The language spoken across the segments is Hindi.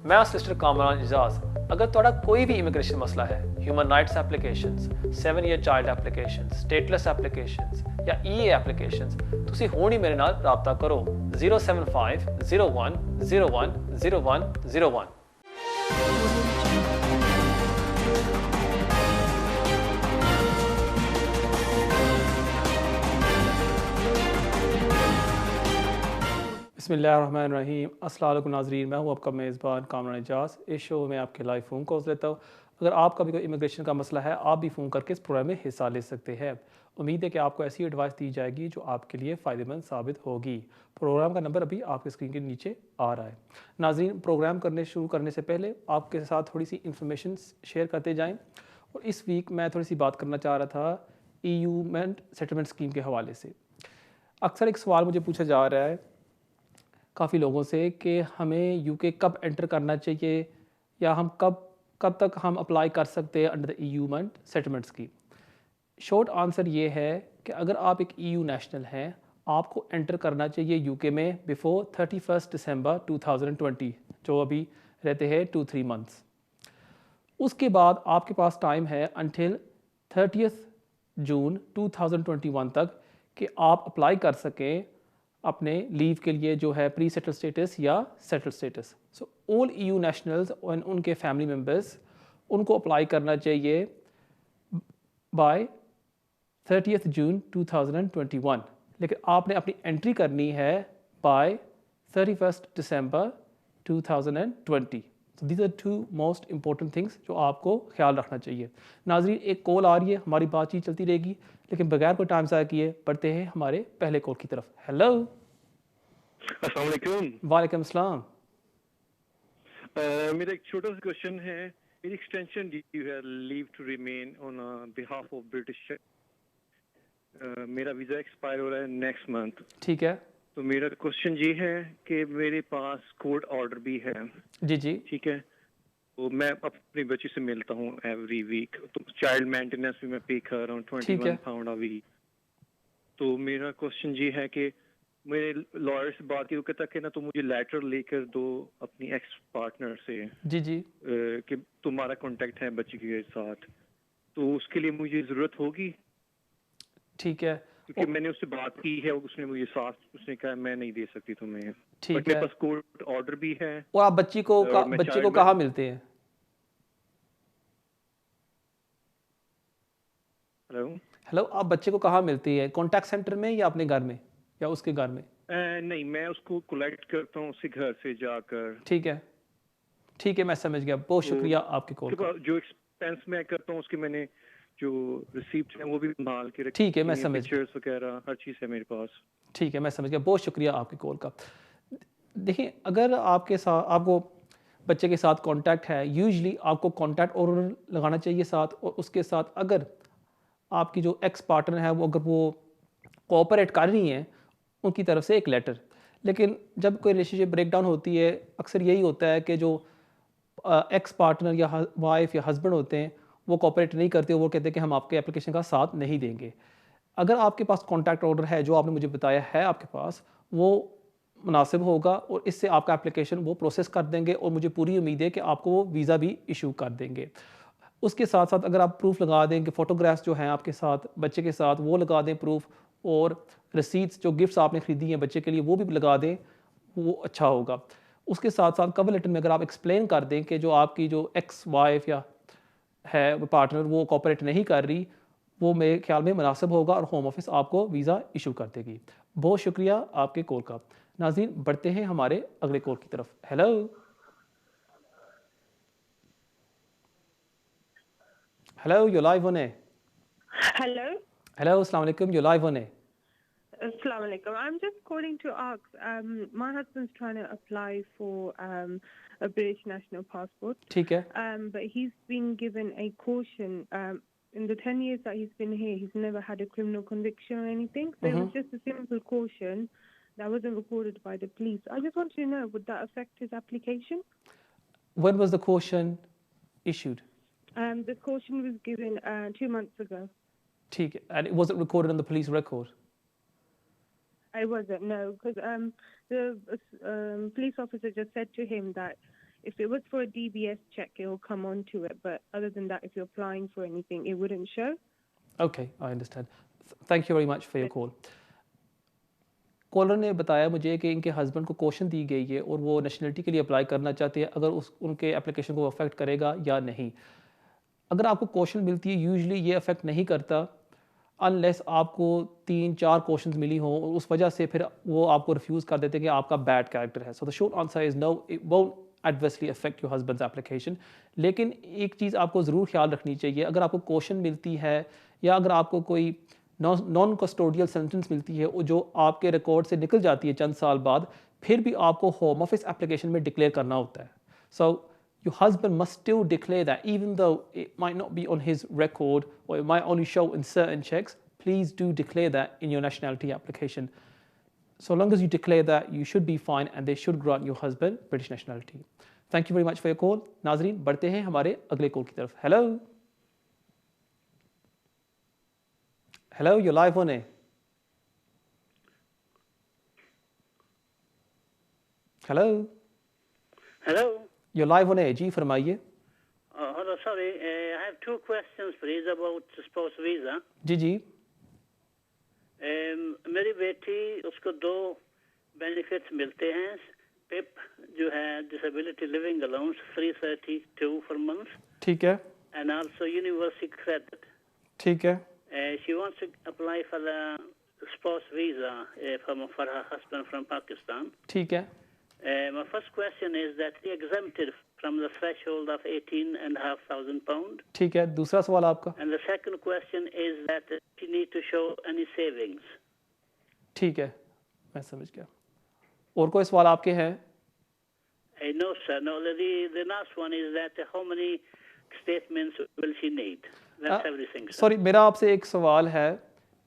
मैं सिस्टर कामरान इजाज़। अगर तुहाडा कोई भी इमिग्रेशन मसला है, human rights applications, 7 year child applications, stateless applications या ईए एप्लीकेशंस, तुसी हुण ही मेरे नाल राबता करो 075 01 01 01 01। बिस्मिल्लाहिर्रहमानिर्रहीम। अस्सलाम वालेकुम नाज़रीन, मैं हूँ आपका मेज़बान कामरान इजाज़। इस शो में आपके लाइव फ़ोन कॉल्स लेता हूँ। अगर आपका भी कोई इमिग्रेशन का मसला है, आप भी फ़ोन करके इस प्रोग्राम में हिस्सा ले सकते हैं। उम्मीद है कि आपको ऐसी एडवाइस दी जाएगी जो आपके लिए फ़ायदेमंद साबित होगी। प्रोग्राम का नंबर अभी आपके स्क्रीन के नीचे आ रहा है। नाज़रीन, प्रोग्राम शुरू करने से पहले आपके साथ थोड़ी सी इंफॉर्मेशन शेयर करते जाएँ। और इस वीक मैं थोड़ी सी बात करना चाह रहा था ह्यूमन सेटलमेंट स्कीम के हवाले से। अक्सर एक सवाल मुझे पूछा जा रहा है काफ़ी लोगों से कि हमें यूके कब एंटर करना चाहिए या हम कब तक हम अप्लाई कर सकते हैं under the human settlement scheme. Short answer ये है कि अगर आप एक ईयू नेशनल हैं, आपको एंटर करना चाहिए यूके में बिफोर 31 दिसंबर 2020, जो अभी रहते हैं 2-3 मंथ्स। उसके बाद आपके पास टाइम है अंटिल 30 जून 2021 तक कि आप अप्लाई कर सकें अपने लीव के लिए, जो है प्री सेटल स्टेटस या settle status. So all EU nationals और उनके फैमिली मेम्बर्स, उनको अप्लाई करना चाहिए बाय 30 जून 2021। लेकिन आपने अपनी एंट्री करनी है बाय 31 दिसंबर 2020। तो these are 2 most important things जो आपको ख्याल रखना चाहिए। नाज़रीन, एक कॉल आ रही है, हमारी बातचीत चलती रहेगी, लेकिन बगैर कोई टाइम ज़ाया किए बढ़ते हैं हमारे पहले कॉल की तरफ। हेलो। अस्सलाम वालेकुम। वालेकुम अस्सलाम। मेरा एक छोटा सा क्वेश्चन है। मेरी एक्सटेंशन डी है leave to remain on behalf of British. मेरा वीज़ा एक्सपायर हो रहा है नेक्स्ट मंथ। ठीक है। तो मेरा क्वेश्चन ये है कि मेरे पास कोर्ट ऑर्डर भी है। जी जी। ठीक है। तो मैं अपनी बच्ची से मिलता हूँ एवरी वीक। तो चाइल्ड मेंटेनेंस भी मैं पे कर रहा हूँ ठीक है। £21 अ वीक। तो मेरा क्वेश्चन ये है कि मेरे लॉयर से बात की, वो कहता कि ना तो मुझे लेटर लेकर दो अपनी एक्स पार्टनर से जी जी। कि तुम्हारा कांटेक्ट है बच्ची के साथ। तो उसके लिए मुझे ज़रूरत होगी, ठीक है। क्योंकि मैंने उससे बात की है, उसने मुझे साफ उसने कहा मैं नहीं दे सकती तुम्हें। ठीक बट मेरे है। पास कोर्ट ऑर्डर भी है। और आप बच्ची को और मैं बच्चे को चाइल्ड में कहाँ मिलते हैं? हेलो। हेलो, आप बच्चे को कहाँ मिलती है? कॉन्टैक्ट सेंटर में या अपने घर में या उसके घर में? नहीं, मैं उसको कलेक्ट करता हूँ उसके घर से जाकर। ठीक है। ठीक है, मैं समझ गया। बहुत तो शुक्रिया आपकी कॉल उसके का। बाद जो एक्सपेंस मैं करता हूँ उसके मैंने जो रिसीप्ट है वो भी संभाल के ठीक है, मैं रखी हैं, समझ गया। पिक्चर्स वगैरह हर चीज़ है मेरे पास। ठीक है, मैं समझ गया। बहुत शुक्रिया आपकी कॉल का। देखिए, अगर आपके साथ आपको बच्चे के साथ कॉन्टैक्ट है, यूजुअली आपको कॉन्टैक्ट ऑर्डर लगाना चाहिए साथ। और उसके साथ अगर आपकी जो एक्स पार्टनर है वो अगर वो कोऑपरेट कर रही हैं, उनकी तरफ से एक लेटर। लेकिन जब कोई रिलेशनशिप ब्रेक डाउन होती है, अक्सर यही होता है कि जो एक्स पार्टनर या वाइफ या हस्बैंड होते हैं, वो कोऑपरेट नहीं करते, वो कहते हैं कि हम आपके एप्लीकेशन का साथ नहीं देंगे। अगर आपके पास कॉन्टैक्ट ऑर्डर है, जो आपने मुझे बताया है आपके पास, वो मुनासिब होगा और इससे आपका एप्लीकेशन वो प्रोसेस कर देंगे और मुझे पूरी उम्मीद है कि आपको वो वीज़ा भी इशू कर देंगे। उसके साथ साथ अगर आप प्रूफ लगा दें कि फ़ोटोग्राफ्स जो हैं आपके साथ बच्चे के साथ, वो लगा दें प्रूफ, और रसीद्स जो गिफ्ट्स आपने ख़रीदी हैं बच्चे के लिए वो भी लगा दें, वो अच्छा होगा। उसके साथ साथ कवर लेटर में अगर आप एक्सप्लेन कर दें कि जो आपकी जो एक्स वाइफ या है वो पार्टनर वो कोऑपरेट नहीं कर रही, वो मेरे ख्याल में मुनासिब होगा और होम ऑफिस आपको वीज़ा इशू कर देगी। बहुत शुक्रिया आपके कॉल का। नाज़रीन, बढ़ते हैं हमारे अगले कॉल की तरफ। Hello. Hello, you live on air. Hello. Hello, अस्सलाम वालेकुम, you live on air. Assalamu alaikum. I'm just calling to ask, my husband's trying to apply for a British national passport, ठीक है। but he's been given a caution. In the 10 years that he's been here, he's never had a criminal conviction or anything. So it was just a simple caution that wasn't recorded by the police. I just want to know, would that affect his application? When was the caution issued? The caution was given 2 months ago. ठीक है, and it wasn't recorded on the police record? I wasn't, no, because the police officer just said to him that If it was for a DBS check, it will come onto it. But other than that, if you're applying for anything, it wouldn't show. Okay, I understand. Thank you very much for your call. Caller ने बताया मुझे कि इनके हस्बैंड को क्वेश्चन दी गई है और वो नेशनलिटी के लिए अप्लाई करना चाहते हैं, अगर उनके एप्लीकेशन को अफेक्ट करेगा या नहीं। अगर आपको क्वेश्चन मिलती है, यूजुअली ये अफेक्ट नहीं करता अनलेस आपको 3-4 क्वेश्चंस मिली हों और उस वजह से फिर वो आपको रिफ्यूज़ कर देते हैं कि आपका बैड कैरेक्टर है। So the short answer is no, it won't adversely affect your husband's application. लेकिन एक चीज़ आपको ज़रूर ख्याल रखनी चाहिए, अगर आपको क्वेश्चन मिलती है या अगर आपको कोई नॉन कस्टोडियल सेंटेंस मिलती है जो आपके रिकॉर्ड से निकल जाती है चंद साल बाद, फिर भी आपको होम ऑफिस एप्लीकेशन में डिक्लेयर करना होता है। सो your husband must still declare that, even though it might not be on his record or it might only show in certain checks. Please do declare that in your nationality application. So long as you declare that, you should be fine and they should grant your husband British nationality. Thank you very much for your call. नाजरीन, बढ़ते हैं हमारे अगले कॉल की तरफ। Hello. Hello, you're live on air. Hello. Hello. You're live on air. जी फरमाइए। Hello, sorry. I have two questions, please, about spouse visa. जी जी। मेरी बेटी, उसको 2 बेनिफिट्स मिलते हैं। PIP जो है disability living allowance 332 per month. ठीक है। And also university credit. ठीक है। She wants to apply for the spouse visa for her husband from Pakistan. ठीक है। My first question is that he exempted from the threshold of £18,500. ठीक है, दूसरा सवाल आपका। And the second question is that she need to show any savings. ठीक है, मैं समझ गया। और कोई सवाल आपके हैं? No, sir. No, the last one is that how many statements will she need? That's everything, sir. Sorry, मेरा आपसे एक सवाल है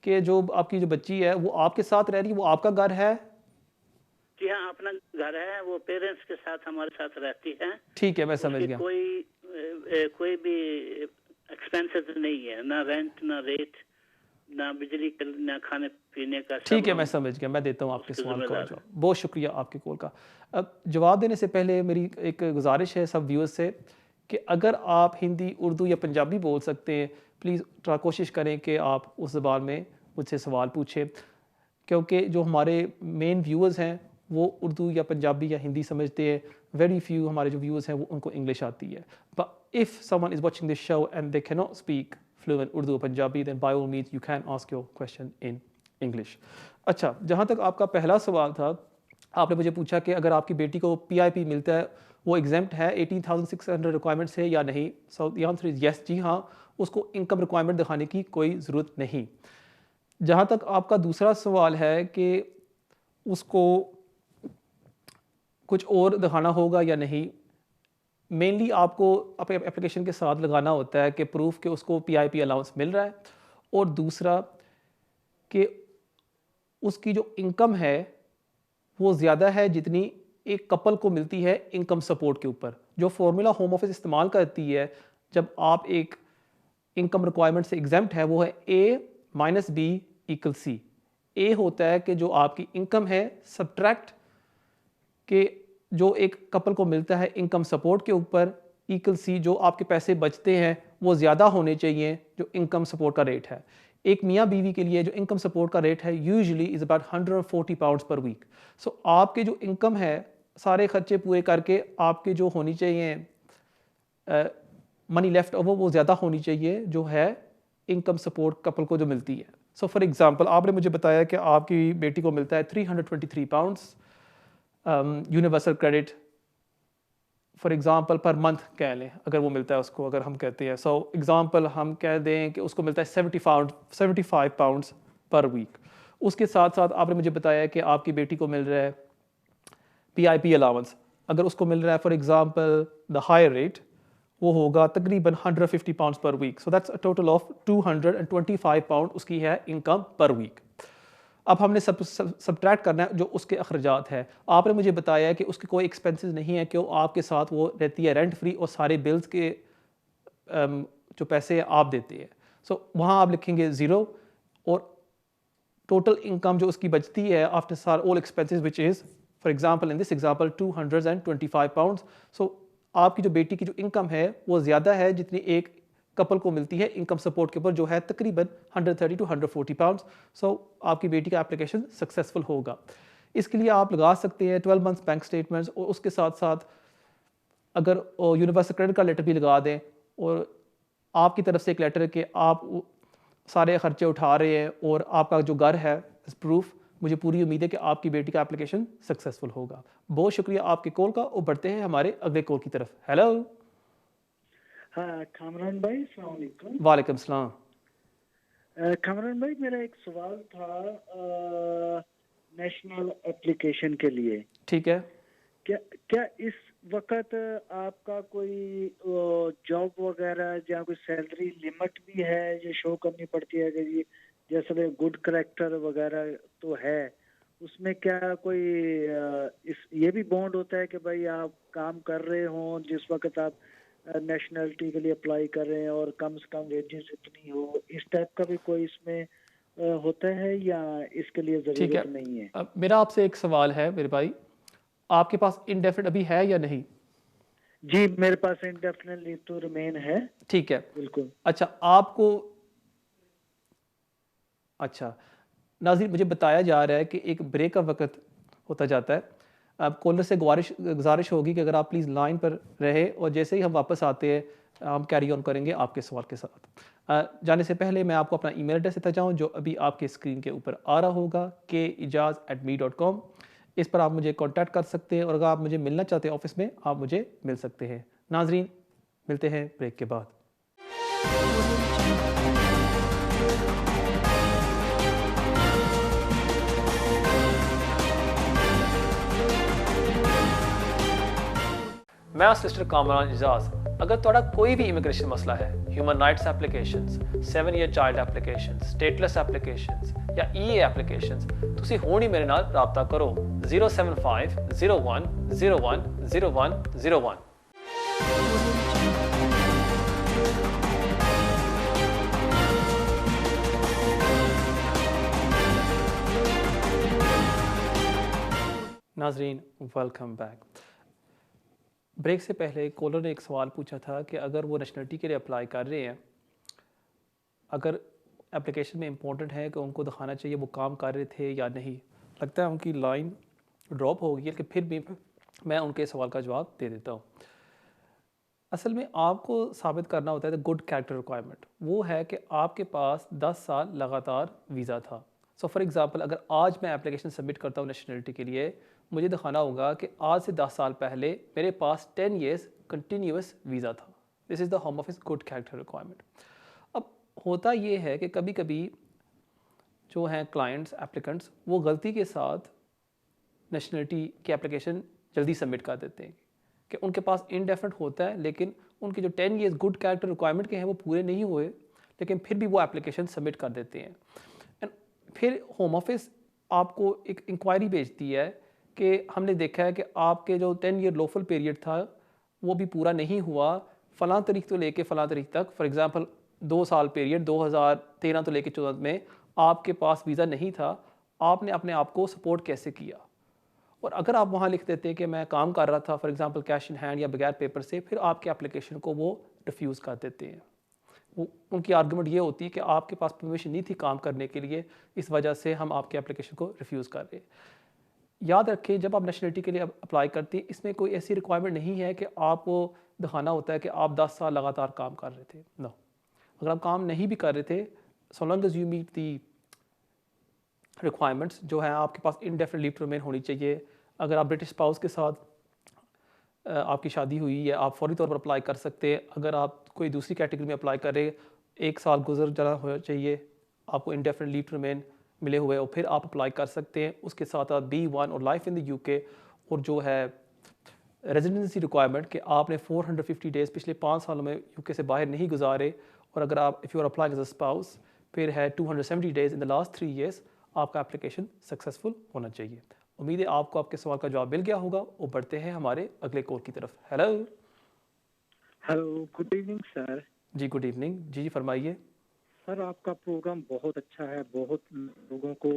कि जो आपकी जो बच्ची है वो आपके साथ रह रही है, वो आपका घर है? जी हाँ, अपना घर है, वो पेरेंट्स के साथ हमारे साथ रहती है। ठीक है, मैं समझ गया। कोई भी एक्सपेंसेस नहीं है, ना रेंट, ना रेट, ना बिजली का, ना खाने पीने का। ठीक है, मैं समझ गया। मैं देता हूँ आपके सवाल का जवाब। बहुत शुक्रिया आपके कॉल का। अब जवाब देने से पहले मेरी एक गुजारिश है सब व्यूअर्स से कि अगर आप हिंदी, उर्दू या पंजाबी बोल सकते हैं, प्लीज़ कोशिश करें कि आप उस ज़बान में मुझसे सवाल पूछें, क्योंकि जो हमारे मेन व्यूअर्स हैं वो उर्दू या पंजाबी या हिंदी समझते हैं। वेरी फ्यू हमारे जो व्यूअर्स हैं वो उनको इंग्लिश आती है। But if someone is watching this show and they can not speak fluent Urdu और Punjabi, then by all means you can ask your question in English. अच्छा, जहाँ तक आपका पहला सवाल था, आपने मुझे पूछा कि अगर आपकी बेटी को PIP मिलता है, वो एग्जेम्प्ट है 18,600 रिक्वायरमेंट से या नहीं। So the answer is yes, जी हाँ, उसको इनकम रिक्वायरमेंट दिखाने की कोई ज़रूरत नहीं। जहाँ तक आपका दूसरा सवाल है कि उसको कुछ और दिखाना होगा या नहीं, मेनली आपको अपने एप्लीकेशन के साथ लगाना होता है कि प्रूफ कि उसको PIP अलाउंस मिल रहा है, और दूसरा कि उसकी जो इनकम है वो ज़्यादा है जितनी एक कपल को मिलती है इनकम सपोर्ट के ऊपर। जो फॉर्मूला होम ऑफिस इस्तेमाल करती है जब आप एक इनकम रिक्वायरमेंट से एग्जेम्प्ट है, वो है A - B = C। A होता है कि जो आपकी इनकम है सब्ट्रैक्ट कि जो एक कपल को मिलता है इनकम सपोर्ट के ऊपर, = जो आपके पैसे बचते हैं वो ज़्यादा होने चाहिए जो इनकम सपोर्ट का रेट है। एक मियाँ बीवी के लिए जो इनकम सपोर्ट का रेट है usually is about £140 per week. सो आपके जो इनकम है सारे खर्चे पूरे करके आपके जो होनी चाहिए मनी लेफ्ट ओवर वो ज़्यादा होनी चाहिए जो है इनकम सपोर्ट कपल को जो मिलती है। सो फॉर एग्जांपल, आपने मुझे बताया कि आपकी बेटी को मिलता है £323 universal credit for example per month कह लें, अगर वो मिलता है उसको, अगर हम कहते हैं सो एग्जांपल हम कह दें कि उसको मिलता है £75 पर वीक। उसके साथ साथ आपने मुझे बताया कि आपकी बेटी को मिल रहा है PIP अलाउंस, अगर उसको मिल रहा है for example the higher rate, वो होगा तकरीबन £150 per week. So that's a total of £225 उसकी है इनकम पर वीक। अब हमने सब्ट्रैक्ट करना है जो उसके अखराजात है। आपने मुझे बताया कि उसके कोई एक्सपेंसेस नहीं है, क्यों आपके साथ वो रहती है रेंट फ्री और सारे बिल्स के जो पैसे आप देते हैं। सो वहाँ आप लिखेंगे 0 और टोटल इनकम जो उसकी बचती है after all expenses which is for example in this example £225। सो आपकी जो बेटी की जो इनकम है वो ज़्यादा है जितनी एक कपल को मिलती है इनकम सपोर्ट के ऊपर, जो है तकरीबन 130 टू 140 पाउंड्स। सो आपकी बेटी का एप्लीकेशन सक्सेसफुल होगा। इसके लिए आप लगा सकते हैं 12 मंथ्स बैंक स्टेटमेंट्स, और उसके साथ साथ अगर यूनिवर्सल क्रेडिट का लेटर भी लगा दें, और आपकी तरफ से एक लेटर है कि आप सारे खर्चे उठा रहे हैं और आपका जो घर है इस प्रूफ, मुझे पूरी उम्मीद है कि आपकी बेटी का एप्लीकेशन सक्सेसफुल होगा। बहुत शुक्रिया आपके कॉल का, और बढ़ते हैं हमारे अगले कॉल की तरफ। हेलो। हाँ कामरान भाई, अस्सलाम वालेकुम। वालेकुम सलाम। कामरान भाई, मेरा एक सवाल था नेशनल एप्लीकेशन के लिए। ठीक है। क्या क्या इस वक्त आपका कोई जॉब वगैरह या कोई सैलरी लिमिट भी है जो शो करनी पड़ती है कि ये जैसे गुड करेक्टर वगैरह तो है, उसमें क्या कोई इस ये भी बॉन्ड होता है कि भाई आप काम कर रहे हो जिस वक्त आप नेशनलिटी के लिए अप्लाई कर रहे हैं और कम से कम वेजेस इतनी हो, इस टाइप का भी कोई इसमें होता है या इसके लिए ठीक है। जरूरत नहीं है? अब मेरा आपसे एक सवाल है मेरे भाई, आपके पास इंडेफिनिट अभी है या नहीं? जी मेरे पास इंडेफिनिट लीव टू रिमेन है। ठीक है। बिल्कुल। अच्छा आपको, अच्छा नाज़रीन, मुझे बताया जा रहा है कि एक ब्रेक का वक्त होता जाता है। अब कॉलर से गुजारिश होगी कि अगर आप प्लीज़ लाइन पर रहे, और जैसे ही हम वापस आते हैं हम कैरी ऑन करेंगे आपके सवाल के साथ। जाने से पहले मैं आपको अपना ईमेल एड्रेस देता जाऊँ, जो अभी आपके स्क्रीन के ऊपर आ रहा होगा, keijaz@me.com। इस पर आप मुझे कांटेक्ट कर सकते हैं, और अगर आप मुझे मिलना चाहते हैं ऑफिस में, आप मुझे मिल सकते हैं। नाज़रीन, मिलते हैं ब्रेक के बाद। मैं सिस्टर कामरान एजाज। अगर तुहाडा कोई भी इमिग्रेशन मसला है, human rights applications, 7 year child applications, stateless applications या EA एप्लीकेशंस, तुसी हुण ही मेरे नाल राबता करो 075 01 01 01 01। नाजरीन, वेलकम बैक। ब्रेक से पहले कॉलर ने एक सवाल पूछा था कि अगर वो नेशनलिटी के लिए अप्लाई कर रहे हैं, अगर एप्लीकेशन में इम्पोर्टेंट है कि उनको दिखाना चाहिए वो काम कर रहे थे या नहीं। लगता है उनकी लाइन ड्रॉप हो गई है, लेकिन फिर भी मैं उनके सवाल का जवाब दे देता हूँ। असल में आपको साबित करना होता है द गुड कैरेक्टर रिक्वायरमेंट। वो है कि आपके पास 10 साल लगातार वीज़ा था। सो फॉर एग्ज़ाम्पल, अगर आज मैं एप्लीकेशन सबमिट करता हूँ नेशनलिटी के लिए, मुझे दिखाना होगा कि आज से 10 साल पहले मेरे पास 10 ईयर्स कंटिन्यूस वीज़ा था। This is the home office good character requirement. अब होता ये है कि कभी कभी जो हैं क्लाइंट्स, एप्लीकेंट्स, वो गलती के साथ नेशनलिटी की एप्लीकेशन जल्दी सबमिट कर देते हैं कि उनके पास इनडेफिनिट होता है, लेकिन उनके जो 10 ईयर्स गुड कैरेक्टर रिक्वायरमेंट के हैं वो पूरे नहीं हुए, लेकिन फिर भी वो एप्लीकेशन सबमिट कर देते हैं। एंड फिर होम ऑफिस आपको एक इंक्वायरी भेजती है कि हमने देखा है कि आपके जो 10 ईयर लॉफुल पीरियड था वो भी पूरा नहीं हुआ, फ़लाँ तारीख तो लेके फ़लाँ तारीख तक। फॉर एग्ज़ाम्पल 2 साल पीरियड 2013 तो लेके 14 में आपके पास वीज़ा नहीं था, आपने अपने आप को सपोर्ट कैसे किया। और अगर आप वहाँ लिख देते कि मैं काम कर रहा था for example cash in hand या बगैर पेपर से, फिर आपके एप्लीकेशन को वो रिफ्यूज़ कर देते हैं। उनकी आर्गूमेंट ये होती है कि आपके पास परमिशन नहीं थी काम करने के लिए, इस वजह से हम आपके एप्लीकेशन को रिफ्यूज़ कर रहे हैं। याद रखें, जब आप नेशनलिटी के लिए अप्लाई करते हैं, इसमें कोई ऐसी रिक्वायरमेंट नहीं है कि आपको दिखाना होता है कि आप 10 साल लगातार काम कर रहे थे। नो, अगर आप काम नहीं भी कर रहे थे, so long as you meet the requirements जो है, आपके पास इंडेफिनिट लीव टू रिमेन होनी चाहिए। अगर आप ब्रिटिश स्पाउस के साथ आपकी शादी हुई है, आप फौरी तौर पर अप्लाई कर सकते हैं। अगर आप कोई दूसरी कैटेगरी में अप्लाई कर रहे, 1 साल गुजर जाना होना चाहिए आपको इंडेफिनिट लीव टू रिमेन मिले हुए, और फिर आप अप्लाई कर सकते हैं। उसके साथ आप B1 और लाइफ इन द UK, और जो है रेजिडेंसी रिक्वायरमेंट कि आपने 450 डेज़ पिछले 5 सालों में UK से बाहर नहीं गुजारे, और अगर आप if you are applying as a spouse, फिर है 270 days in the last 3 years, आपका एप्लीकेशन सक्सेसफुल होना चाहिए। उम्मीद है आपको आपके सवाल का जवाब मिल गया होगा, और बढ़ते हैं हमारे अगले कॉल की तरफ। Hello. Hello, good evening sir. जी गुड इवनिंग। जी फरमाइए। सर आपका प्रोग्राम बहुत अच्छा है, बहुत लोगों को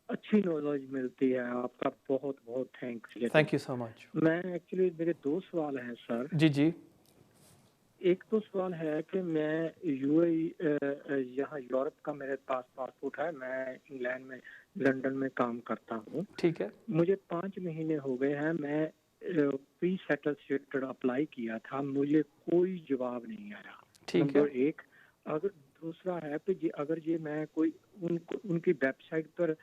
अच्छी नॉलेज मिलती है। आपका बहुत बहुत thanks. Thank you so much. मैं एक्चुअली मेरे दो सवाल हैं सर। जी जी। एक तो सवाल है कि मैं यूएई यहाँ यूरोप का मेरे पास पासपोर्ट है। मैं इंग्लैंड में लंदन में काम करता हूँ। ठीक है। मुझे 5 महीने हो गए हैं। मैं प्री सेटल स्टेटस अप्लाई किया था, मुझे कोई जवाब नहीं आया। ठीक है। नंबर एक। अगर दूसरा है कि अगर ये मैं कोई उनकी वेबसाइट पर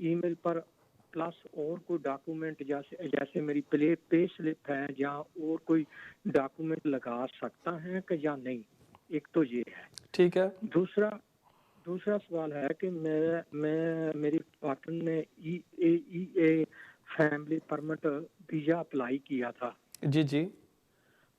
ईमेल पर प्लस और कोई डॉक्यूमेंट जैसे जैसे मेरी पे स्लिप है या और कोई डॉक्यूमेंट लगा सकता है कि या नहीं। एक तो ये है। ठीक है। दूसरा सवाल है कि मैं मेरी पार्टनर ने ई फैमिली परमिट वीजा अप्लाई किया था। जी जी।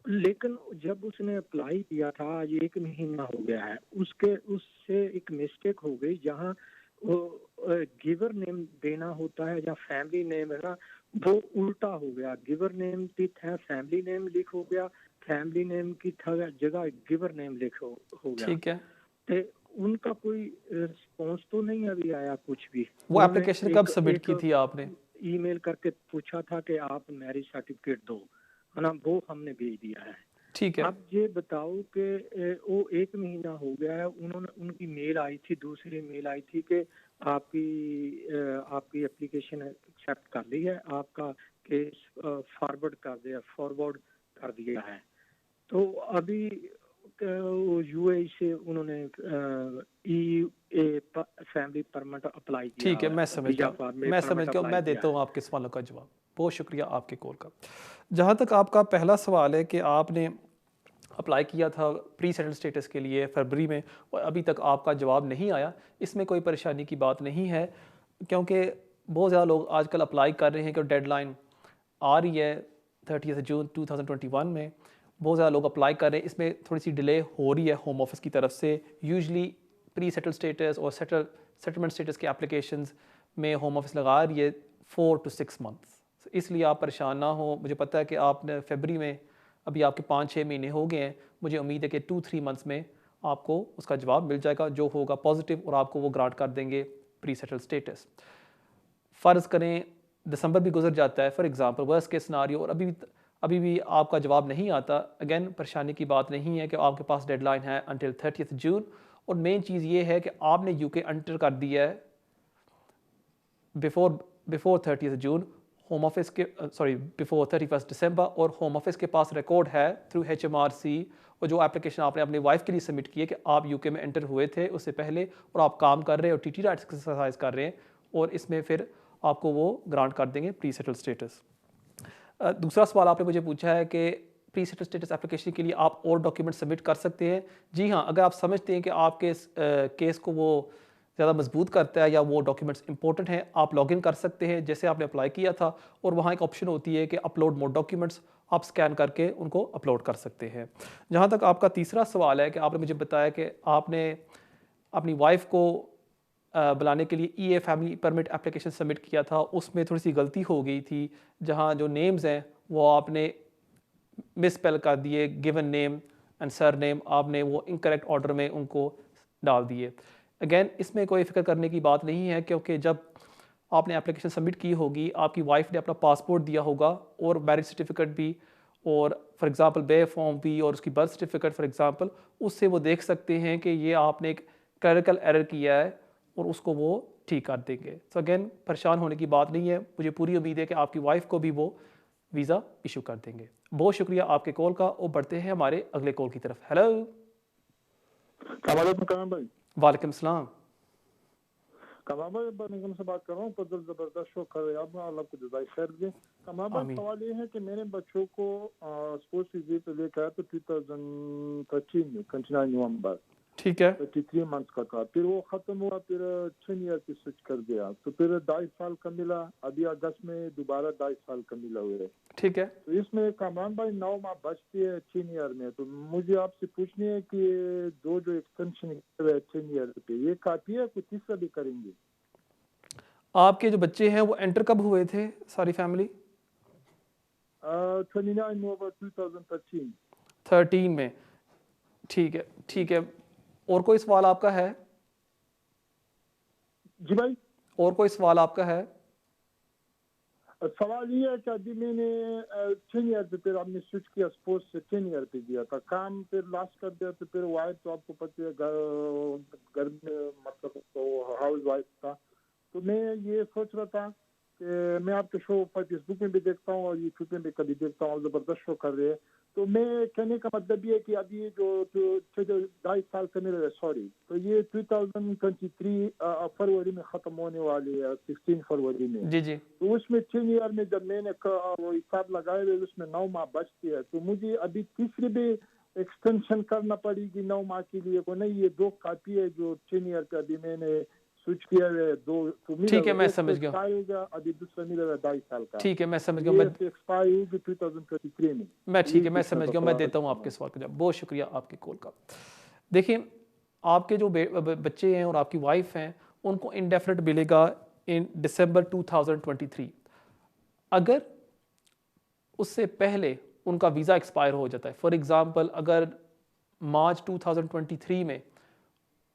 लेकिन जब उसने अप्लाई किया था, आज 1 महीना हो गया है, उससे एक मिस्टेक हो गई। जहाँ गिवर नेम देना होता है या फैमिली नेम है ना, वो उल्टा हो गया। गिवर नेम की था फैमिली नेम लिख हो गया, फैमिली नेम की जगह गिवर नेम लिख हो गया। ठीक है। ते उनका कोई रिस्पॉन्स तो नहीं अभी आया कुछ भी। वो उन्होंने एप्लीकेशन कब सबमिट एक की थी आपने? ईमेल करके पूछा था कि आप मैरिज सर्टिफिकेट दो, है ना, वो हमने भेज दिया है। ठीक है। अब ये बताओ कि वो 1 महीना हो गया है, उनकी मेल आई थी, दूसरी मेल आई थी कि आपकी एप्लीकेशन एक्सेप्ट कर ली है, आपका केस फॉरवर्ड कर दिया है। तो अभी यूएई से उन्होंने फैमिली परमिट अप्लाई किया ठीक है, हुआ मैं है, समझ वीजा गया। फॉर्म मैं समझ परमिट गया, अप्लाई मैं किया देता हूँ है। आपके सवालों का जवाब। बहुत शुक्रिया आपके कॉल का। जहाँ तक आपका पहला सवाल है कि आपने अप्लाई किया था प्री सेटल स्टेटस के लिए फरवरी में और अभी तक आपका जवाब नहीं आया, इसमें कोई परेशानी की बात नहीं है, क्योंकि बहुत ज़्यादा लोग आजकल अप्लाई कर रहे हैं कि डेडलाइन आ रही है 30 जून 2021 में। बहुत ज़्यादा लोग अप्लाई कर रहे हैं, इसमें थोड़ी सी डिले हो रही है होम ऑफिस की तरफ से। यूजुअली प्री सेटल स्टेटस और सेटलमेंट स्टेटस के एप्लीकेशंस में होम ऑफिस लगा रही है 4 to 6 मंथ्स। इसलिए आप परेशान ना हो। मुझे पता है कि आपने फरवरी में, अभी आपके 5-6 महीने हो गए हैं। मुझे उम्मीद है कि 2-3 मंथ्स में आपको उसका जवाब मिल जाएगा जो होगा पॉजिटिव, और आपको वो ग्रांट कर देंगे प्री सेटल स्टेटस। फ़र्ज़ करें दिसंबर भी गुजर जाता है for example, worst case scenario, और अभी भी आपका जवाब नहीं आता, अगेन परेशानी की बात नहीं है कि आपके पास डेडलाइन है अंटिल 30 जून। और मेन चीज़ ये है कि आपने यूके एंटर कर दिया है बिफोर 30 जून। होम ऑफिस के बिफोर 31 दिसंबर, और होम ऑफिस के पास रिकॉर्ड है थ्रू HMRC, और जो एप्लीकेशन आपने अपनी वाइफ के लिए सबमिट की है कि आप यूके में एंटर हुए थे उससे पहले और आप काम कर रहे हैं और टीटी राइट्स एक्सरसाइज कर रहे हैं, और इसमें फिर आपको वो ग्रांट कर देंगे प्री सेटल स्टेटस। दूसरा सवाल आपने मुझे पूछा है कि प्री सेटल स्टेटस एप्लीकेशन के लिए आप और डॉक्यूमेंट सबमिट कर सकते हैं। जी हाँ, अगर आप समझते हैं कि आपके केस को वो ज़्यादा मजबूत करता है या वो डॉक्यूमेंट्स इंपॉर्टेंट हैं, आप लॉगिन कर सकते हैं जैसे आपने अप्लाई किया था, और वहाँ एक ऑप्शन होती है कि अपलोड मोर डॉक्यूमेंट्स, आप स्कैन करके उनको अपलोड कर सकते हैं। जहाँ तक आपका तीसरा सवाल है कि आपने मुझे बताया कि आपने अपनी वाइफ को बुलाने के लिए EA family permit application submit किया था, उसमें थोड़ी सी गलती हो गई थी। जहाँ जो नेम्स हैं वो आपने मिसस्पेल कर दिए, given name and sir name आपने वो इनकरेक्ट ऑर्डर में उनको डाल दिए। अगेन इसमें कोई फिक्र करने की बात नहीं है, क्योंकि जब आपने एप्लीकेशन सबमिट की होगी, आपकी वाइफ ने अपना पासपोर्ट दिया होगा और मैरिज सर्टिफिकेट भी, और फॉर एग्जांपल बे फॉर्म भी, और उसकी बर्थ सर्टिफिकेट फॉर एग्जांपल, उससे वो देख सकते हैं कि ये आपने एक क्लरिकल एरर किया है, और उसको वो ठीक कर देंगे। सो अगेन परेशान होने की बात नहीं है। मुझे पूरी उम्मीद है कि आपकी वाइफ को भी वो वीज़ा इशू कर देंगे। बहुत शुक्रिया आपके कॉल का, और बढ़ते हैं हमारे अगले कॉल की तरफ। हेलो। कमाल भाई। वालेकुम सलाम। कमाल भाई निगम से बात कर रहा हूँ। पदर जबरदस्त शो कर रहे हैं आप, अल्लाह को जज़ाए खैर दे। कमाल भाई, आमीन। सवाल ये है कि मेरे बच्चों को स्पोर्ट्स विजिट पे लेकर आया तो 2013 में 29 नवंबर, ठीक है। 33 मंथ्स का था। फिर वो खत्म हुआ, फिर 6 ईयर की स्विच कर दिया, तो फिर 2.5 साल का मिला। अभी अगस्त में दोबारा 2.5 साल का मिला हुआ है। ठीक है। तो इसमें कामरान भाई 9 माह बचती है 3 ईयर में। तो मुझे आपसे पूछनी है कि दो जो एक्सटेंशन है 3 ईयर पे, ये काफी है, कुछ तीसरा भी करेंगे? आपके जो बच्चे हैं वो एंटर कब हुए थे सारी फैमिली? 29 नवंबर 2013। 13 में। ठीक है, ठीक है। और कोई सवाल आपका है? जी भाई। और कोई सवाल आपका है? सवाल ये है कि अभी मैंने 10 ईयर पे फिर आपने स्विच किया, स्पोर्ट्स से 10 ईयर पे किया था काम, फिर लास्ट कर दिया, तो फिर वाइफ तो आपको पता है घर में मतलब तो हाउस वाइफ था। तो मैं ये सोच रहा था कि मैं आपके शो फेसबुक में भी देखता हूँ और यूट्यूब में भी कभी देखता हूँ, जबरदस्त शो कर रहे हैं। तो मैं कहने का मतलब ये है कि अभी जो जो जो 2.5 साल से मेरे सॉरी, तो ये 2023 फरवरी में ख़त्म होने वाली है, 16 फरवरी में। जी जी। तो उसमें 10 ईयर में जब मैंने वो हिसाब लगाए हुए उसमें 9 माह बचती है, तो मुझे अभी तीसरी भी एक्सटेंशन करना पड़ेगी 9 माह के लिए को नहीं? ये 2 काफी है जो 10 ईयर का अभी मैंने स्विच किया है, 2 तो मिला ठीक है, मैं एक तो समझ गया। एक्सपायर होगा, अभी दूसरा मिला है 2.5 साल का। ठीक है, मैं समझ गया। ये एक्सपायर होगी 2023 में। ठीक है, मैं पूछना समझ था, गया। मैं देता हूँ आपके सवाल का जवाब। बहुत शुक्रिया आपके कॉल का। देखिए, आपके जो बच्चे हैं और आपकी वाइफ हैं, उनको इंडेफिनिट मिलेगा इन दिसंबर 2023। अगर उससे पहले उनका वीज़ा एक्सपायर हो जाता है, फॉर एग्ज़ाम्पल अगर मार्च 2023 में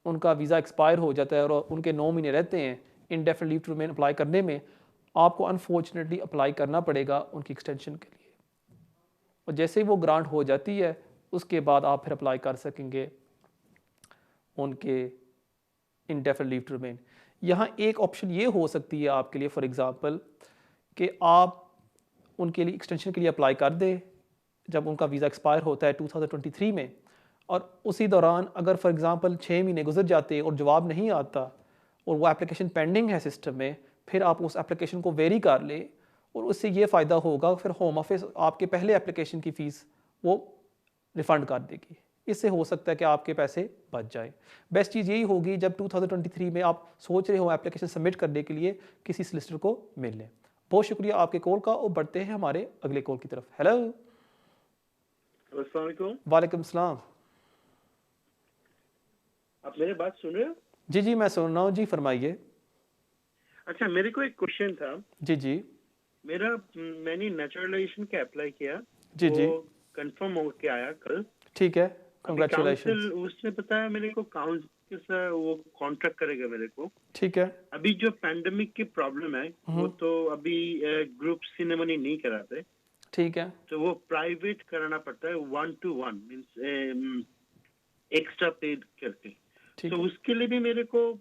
उनका वीज़ा एक्सपायर हो जाता है और उनके 9 महीने रहते हैं indefinite leave to remain apply करने में, आपको अनफॉर्चुनेटली अप्लाई करना पड़ेगा उनकी एक्सटेंशन के लिए। और जैसे ही वो ग्रांट हो जाती है, उसके बाद आप फिर अप्लाई कर सकेंगे उनके इंडेफिनिट लीव टू रिमेन। यहाँ एक ऑप्शन ये हो सकती है आपके लिए, फॉर एग्ज़ाम्पल, कि आप उनके लिए एक्सटेंशन के लिए अप्लाई कर दें जब उनका वीज़ा एक्सपायर होता है 2023 में, और उसी दौरान अगर फॉर एग्ज़ाम्पल 6 महीने गुजर जाते और जवाब नहीं आता और वो एप्लीकेशन पेंडिंग है सिस्टम में, फिर आप उस एप्लीकेशन को वेरी कर लें और उससे ये फ़ायदा होगा, फिर होम ऑफिस आपके पहले एप्लीकेशन की फ़ीस वो रिफ़ंड कर देगी। इससे हो सकता है कि आपके पैसे बच जाएं। बेस्ट चीज़ यही होगी जब 2023 में आप सोच रहे हो एप्लीकेशन सबमिट करने के लिए, किसी सॉलिसिटर को मिल लें। बहुत शुक्रिया आपके कॉल का, और बढ़ते हैं हमारे अगले कॉल की तरफ। हेलो। अस्सलाम वालेकुम। वालेकुम सलाम। आप मेरी बात सुन रहे हो? जी जी, मैं सुन रहा हूँ जी, फरमाइए। अच्छा, मेरे को एक क्वेश्चन था। जी जी। मैंने नेचुरलाइजेशन का अप्लाई किया, जी जी। वो कंफर्म हो के आया कल। ठीक है, अभी काउंसिल कंग्रेचुलेशंस। उसने बताया मेरे को, काउंसिल से वो कांटेक्ट करेगा मेरे को। ठीक है। अभी जो पैंडेमिक की प्रॉब्लम है वो तो अभी ग्रुप सिनेमनी नहीं कराते, ठीक है। तो वो प्राइवेट कराना पड़ता है 1-to-1 मीन्स एक्स्ट्रा पेड करके। ठीक तो है। उसके लिए भी मेरे को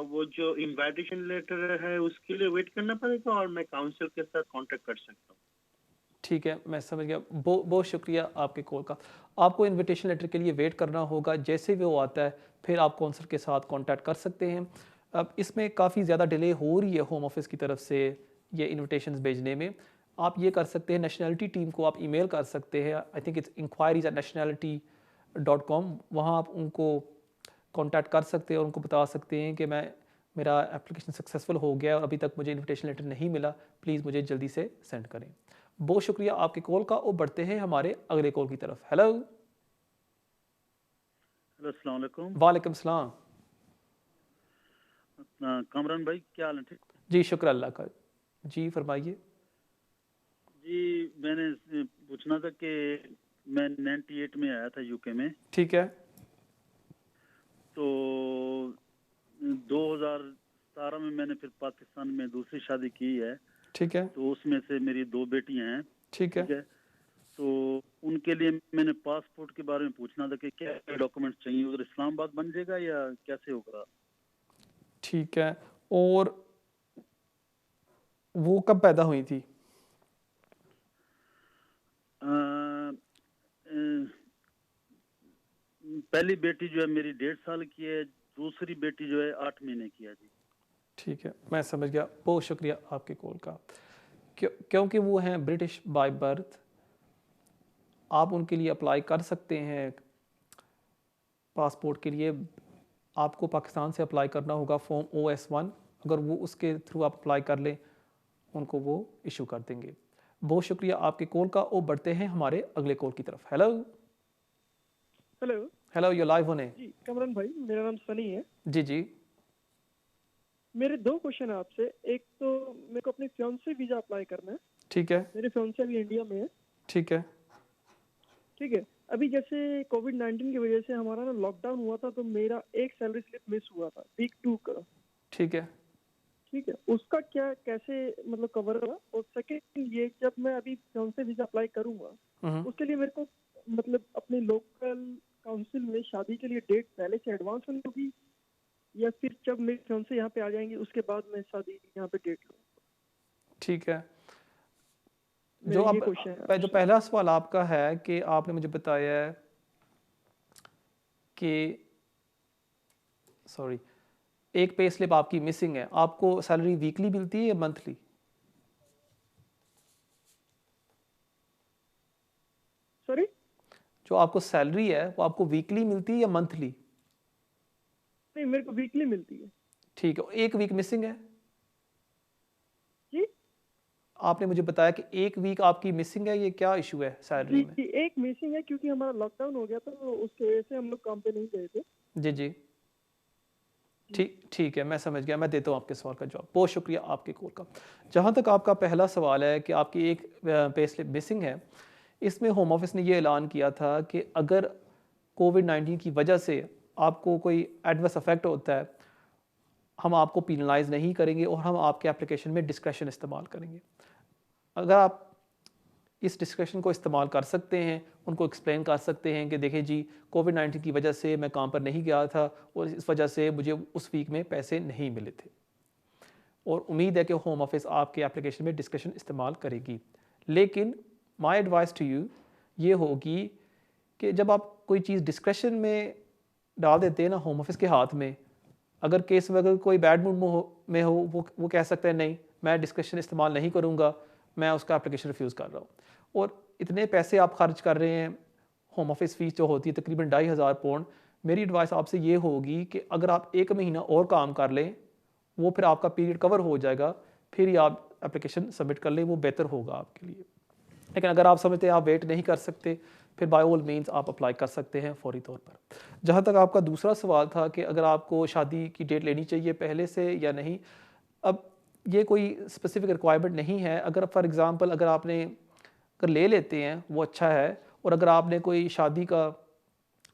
वो जो इनविटेशन लेटर है उसके लिए वेट करना पड़ेगा, और मैं काउंसिल के साथ कांटेक्ट कर सकता हूँ? ठीक है, मैं समझ गया। बहुत शुक्रिया आपके कॉल का। आपको इनविटेशन लेटर के लिए वेट करना होगा, जैसे भी वो आता है फिर आप कौंसल के साथ कांटेक्ट कर सकते हैं। अब इसमें काफ़ी ज़्यादा डिले हो रही है होम ऑफिस की तरफ से ये इन्विटेशंस भेजने में। आप ये कर सकते हैं, नेशनैलिटी टीम को आप ईमेल कर सकते हैं। I think it's inquiries@nationality.com। वहाँ आप उनको कांटेक्ट कर सकते हैं और उनको बता सकते हैं कि मेरा एप्लीकेशन सक्सेसफुल हो गया और अभी तक मुझे इन्विटेशन लेटर नहीं मिला, प्लीज़ मुझे जल्दी से सेंड करें। बहुत शुक्रिया आपके कॉल का, और बढ़ते हैं हमारे अगले कॉल की तरफ। हेलो। हेलो, अस्सलाम वालेकुम। वालेकुम सलाम। कामरान भाई, क्या हाल है? ठीक जी, शुक्र अल्लाह का। जी फरमाइए। जी, मैंने पूछना था कि मैं 98 में आया था यूके में, ठीक है। तो 2017 में मैंने फिर पाकिस्तान में दूसरी शादी की है, ठीक है। तो उसमें से मेरी 2 बेटियां हैं। ठीक है। तो उनके लिए मैंने पासपोर्ट के बारे में पूछना था कि क्या डॉक्यूमेंट्स चाहिए, उधर इस्लामाबाद बन जाएगा या कैसे होगा? ठीक है। और वो कब पैदा हुई थी? अ, अ, पहली बेटी जो है मेरी 1.5 साल की है, दूसरी बेटी जो है 8 महीने की है जी। ठीक है, मैं समझ गया। बहुत शुक्रिया आपके कॉल का। क्योंकि वो हैं ब्रिटिश बाय बर्थ, आप उनके लिए अप्लाई कर सकते हैं पासपोर्ट के लिए। आपको पाकिस्तान से अप्लाई करना होगा फॉर्म OS1। अगर वो उसके थ्रू आप अप्लाई कर लें, उनको वो इशू कर देंगे। बहुत शुक्रिया आपके कॉल का, और बढ़ते हैं हमारे अगले कॉल की तरफ। Hello. Hello. Hello, you live होने। जी कमरन भाई, मेरा नाम सनी है। जी जी। मेरे 2 क्वेश्चन है आपसे। एक तो मेरे को अपने फियांसे वीजा अप्लाई करना है। ठीक है। मेरे फियांसे अभी इंडिया में है। ठीक है। ठीक है। अभी जैसे कोविड-19 की वजह से हमारा ना लॉकडाउन हुआ था, तो मेरा एक सैलरी स्लिप मिस हुआ था वीक 2 का। ठीक है। ठीक है, उसका क्या कैसे मतलब कवर होगा? और सेकंड ये, जब मैं अभी फियांसे वीजा अप्लाई करूंगा उसके लिए मेरे को मतलब अपने लोकल काउंसिल में शादी के लिए डेट पहले से एडवांस में होगी, या फिर जब मेरे फियांसे यहाँ पे आ जाएंगे उसके बाद मैं शादी यहाँ पे डेट लूँगा? ठीक है। मेरा ये क्वेश्चन है जो आपसे। पहला सवाल आपका है कि आपने मुझे बताया है कि सॉरी एक पे स्लिप आपकी मिसिंग है, आपको सैलरी वीकली मिलती है या मंथली? सॉरी? जो आपको सैलरी है वो आपको वीकली मिलती है या मंथली? नहीं, मेरे को वीकली मिलती है। ठीक है, एक वीक मिसिंग है। जी आपने मुझे बताया कि एक वीक आपकी मिसिंग है, ये क्या इशू है सैलरी में? जी, एक मिसिंग है क्योंकि हमारा लॉकडाउन हो गया था, तो उसकी वजह से हम लोग काम पे नहीं गए थे। जी जी, ठीक है, मैं समझ गया। मैं देता हूँ आपके सवाल का जवाब। बहुत शुक्रिया आपके कॉल का। जहाँ तक आपका पहला सवाल है कि आपकी एक पे स्लिप मिसिंग है, इसमें होम ऑफिस ने ये ऐलान किया था कि अगर कोविड-19 की वजह से आपको कोई एडवर्स इफेक्ट होता है, हम आपको पेनलाइज नहीं करेंगे और हम आपके एप्लीकेशन में डिस्क्रेशन इस्तेमाल करेंगे। अगर आप इस डिस्कशन को इस्तेमाल कर सकते हैं, उनको एक्सप्लेन कर सकते हैं कि देखिए जी, कोविड-19 की वजह से मैं काम पर नहीं गया था और इस वजह से मुझे उस वीक में पैसे नहीं मिले थे, और उम्मीद है कि होम ऑफिस आपके एप्लीकेशन में डिस्कशन इस्तेमाल करेगी। लेकिन माय एडवाइस टू यू ये होगी कि जब आप कोई चीज़ डिस्कशन में डाल देते हैं ना होम ऑफिस के हाथ में, अगर केस में अगर कोई बैड मूड में हो वो कह सकता है नहीं, मैं डिस्कशन इस्तेमाल नहीं करूँगा, मैं उसका एप्लीकेशन रिफ्यूज़ कर रहा हूँ। और इतने पैसे आप खर्च कर रहे हैं, होम ऑफिस फ़ीस जो होती है तकरीबन 2500 पाउंड। मेरी एडवाइस आपसे ये होगी कि अगर आप 1 महीना और काम कर लें, वो फिर आपका पीरियड कवर हो जाएगा, फिर ही आप एप्लीकेशन सबमिट कर लें, वो बेहतर होगा आपके लिए। लेकिन अगर आप समझते हैं आप वेट नहीं कर सकते, फिर बाय ऑल मीन्स आप अप्लाई कर सकते हैं फौरी तौर पर। जहाँ तक आपका दूसरा सवाल था कि अगर आपको शादी की डेट लेनी चाहिए पहले से या नहीं, अब ये कोई स्पेसिफिक रिक्वायरमेंट नहीं है। अगर फॉर एग्ज़ाम्पल अगर ले लेते हैं वो अच्छा है, और अगर आपने कोई शादी का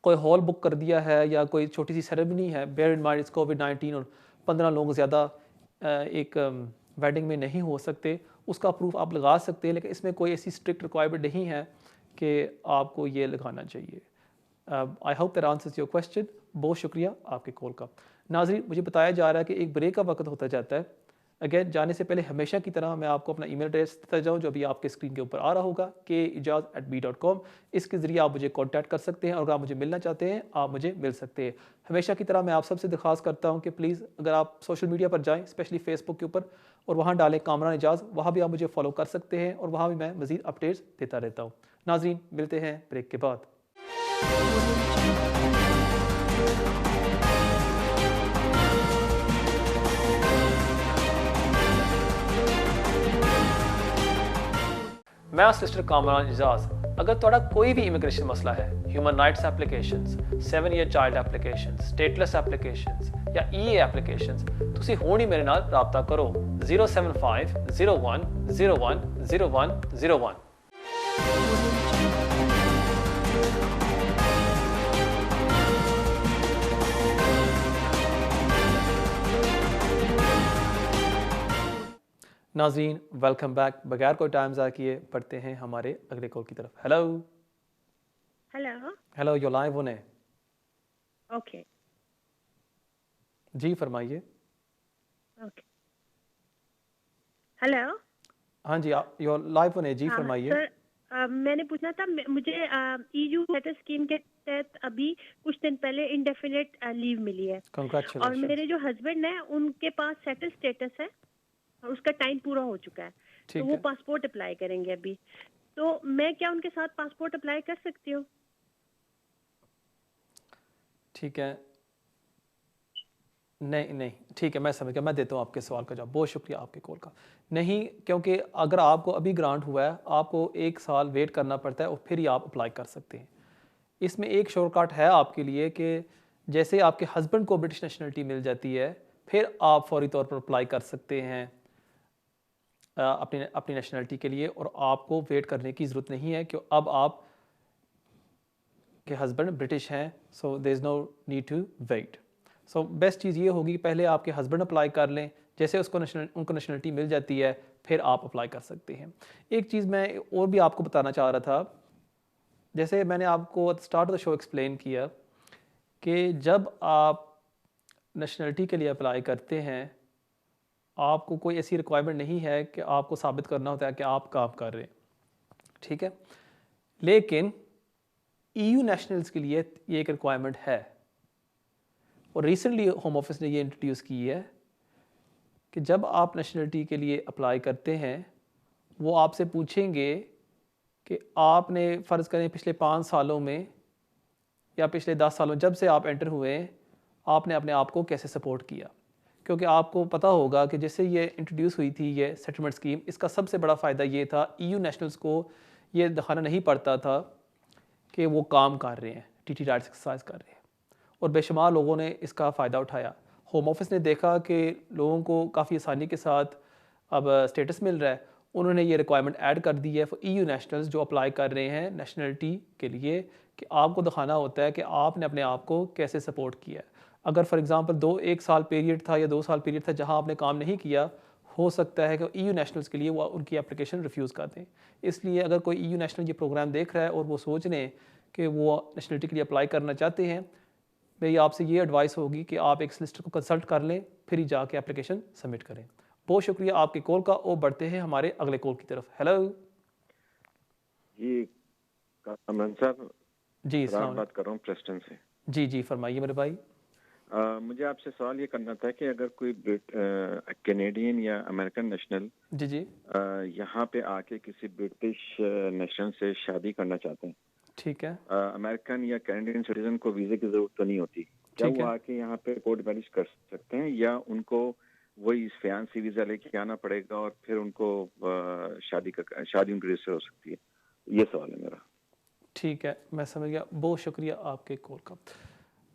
कोई हॉल बुक कर दिया है या कोई छोटी सी सेरेमनी है, बेयर इन माइंड इट्स कोविड-19 और 15 लोग ज़्यादा एक वेडिंग में नहीं हो सकते, उसका प्रूफ आप लगा सकते हैं, लेकिन इसमें कोई ऐसी स्ट्रिक्ट रिक्वायरमेंट नहीं है कि आपको ये लगाना चाहिए। I hope that answers your question. बहुत शुक्रिया आपके कॉल का। नाज़रीन, मुझे बताया जा रहा है कि एक ब्रेक का वक्त होता जाता है। अगेन, जाने से पहले हमेशा की तरह मैं आपको अपना ईमेल एड्रेस देता जाऊँ जो अभी आपके स्क्रीन के ऊपर आ रहा होगा, keijaz@b.com। इसके ज़रिए आप मुझे कॉन्टैक्ट कर सकते हैं, और अगर आप मुझे मिलना चाहते हैं आप मुझे मिल सकते हैं। हमेशा की तरह मैं आप सबसे दरख्वास्त करता हूँ कि प्लीज़ अगर आप सोशल मीडिया पर जाएँ, स्पेशली फेसबुक के ऊपर, और वहाँ डालें कामरान एजाज़, वहाँ भी आप मुझे फॉलो कर सकते हैं और वहाँ भी मैं मज़ीद अपडेट्स देता रहता हूँ। नाज़रीन, मिलते हैं ब्रेक के बाद। मैं सिस्टर कामरान एजाज। अगर तुहाडा कोई भी इमिग्रेशन मसला है, human rights applications, 7 year child applications, stateless applications या EA एप्लीकेशंस, तुसी हुण ही मेरे नाल राबता करो 075 01 01 01 01। नाज़रीन, वेलकम बैक। बगैर कोई टाइम ज़ाया किए बढ़ते हैं हमारे अगले कॉल की तरफ। Hello hello. Hello, your live on है। ओके जी फरमाइए। ओके। हेलो। हाँ जी, आप योर लाइव ऑन है। जी फरमाइए। सर, मैंने पूछना था, मुझे EU सेटल स्कीम के तहत अभी कुछ दिन पहले इंडेफिनिट लीव मिली है, और कंग्रेचुलेशन। मेरे जो हस्बैंड है उनके पास सेटल स्टेटस है और उसका टाइम पूरा हो चुका है, तो वो पासपोर्ट अप्लाई करेंगे अभी, तो मैं क्या उनके साथ पासपोर्ट अप्लाई कर सकती हूँ? ठीक है, नहीं ठीक है, मैं समझ गया। मैं देता हूँ आपके सवाल का जवाब। बहुत शुक्रिया आपके कॉल का। नहीं, क्योंकि अगर आपको अभी ग्रांट हुआ है, आपको 1 साल वेट करना पड़ता है और फिर ही आप अप्लाई कर सकते हैं। इसमें एक शॉर्टकट है आपके लिए कि जैसे आपके हस्बैंड को ब्रिटिश नेशनलिटी मिल जाती है, फिर आप फौरी तौर पर अप्लाई कर सकते हैं अपनी नेशनलिटी के लिए, और आपको वेट करने की ज़रूरत नहीं है कि अब आप के हस्बैंड ब्रिटिश हैं, so there is no need to wait. So best चीज़ ये होगी कि पहले आपके हस्बैंड अप्लाई कर लें, जैसे उनको नेशनलिटी मिल जाती है फिर आप अप्लाई कर सकते हैं। एक चीज़ मैं और भी आपको बताना चाह रहा था, जैसे मैंने आपको start of the show explain किया कि जब आप नेशनलिटी के लिए अप्लाई करते हैं आपको कोई ऐसी रिक्वायरमेंट नहीं है कि आपको साबित करना होता है कि आप काम कर रहे हैं, ठीक है। लेकिन EU नेशनल्स के लिए ये एक रिक्वायरमेंट है और रिसेंटली होम ऑफिस ने ये इंट्रोड्यूस की है कि जब आप नेशनलिटी के लिए अप्लाई करते हैं वो आपसे पूछेंगे कि आपने फ़र्ज़ करें पिछले 5 सालों में या पिछले 10 सालों जब से आप एंटर हुए आपने अपने आप को कैसे सपोर्ट किया। क्योंकि आपको पता होगा कि जैसे ये इंट्रोड्यूस हुई थी ये सेटलमेंट स्कीम, इसका सबसे बड़ा फ़ायदा ये था EU नेशनल्स को ये दिखाना नहीं पड़ता था कि वो काम कर रहे हैं, TT राइट्स एक्सरसाइज कर रहे हैं, और बेशुमार लोगों ने इसका फ़ायदा उठाया। होम ऑफिस ने देखा कि लोगों को काफ़ी आसानी के साथ अब स्टेटस मिल रहा है, उन्होंने ये रिक्वायरमेंट ऐड कर दी है फॉर EU नेशनल्स जो अप्लाई कर रहे हैं नेशनलिटी के लिए कि आपको दिखाना होता है कि आपने अपने आप को कैसे सपोर्ट किया है। अगर फॉर एग्ज़ाम्पल 1 साल पीरियड था या 2 साल पीरियड था जहाँ आपने काम नहीं किया, हो सकता है कि EU नेशनल्स के लिए वो उनकी एप्लीकेशन रिफ्यूज़ कर दें। इसलिए अगर कोई EU नेशनल ये प्रोग्राम देख रहा है और वो सोच रहे हैं कि वो नेशनलिटी के लिए अप्लाई करना चाहते हैं, मेरी आपसे ये एडवाइस होगी कि आप एक सॉलिसिटर को कंसल्ट कर लें फिर ही जाके एप्लीकेशन सबमिट करें। बहुत शुक्रिया आपकी कॉल का। और बढ़ते हैं हमारे अगले कॉल की तरफ। हेलो जी कामरान साहब, जी बात कर रहा हूँ प्रेस्टन से। जी जी फरमाइए मेरे भाई। मुझे आपसे सवाल ये करना था कि अगर कोई कैनेडियन या अमेरिकन नेशनल जी जी यहाँ पे आके किसी ब्रिटिश नेशनल से शादी करना चाहते हैं, ठीक है, अमेरिकन या कैनेडियन सिटीजन को वीज़े की ज़रूरत तो नहीं होती, क्या वो आके यहाँ पे कोर्ट मैरिज कर सकते हैं या उनको वही फियांसी वीज़ा लेके आना पड़ेगा और फिर उनको शादी उनकी रजिस्टर हो सकती है? ये सवाल है मेरा। ठीक है, मैं समझ गया। बहुत शुक्रिया आपके कॉल का।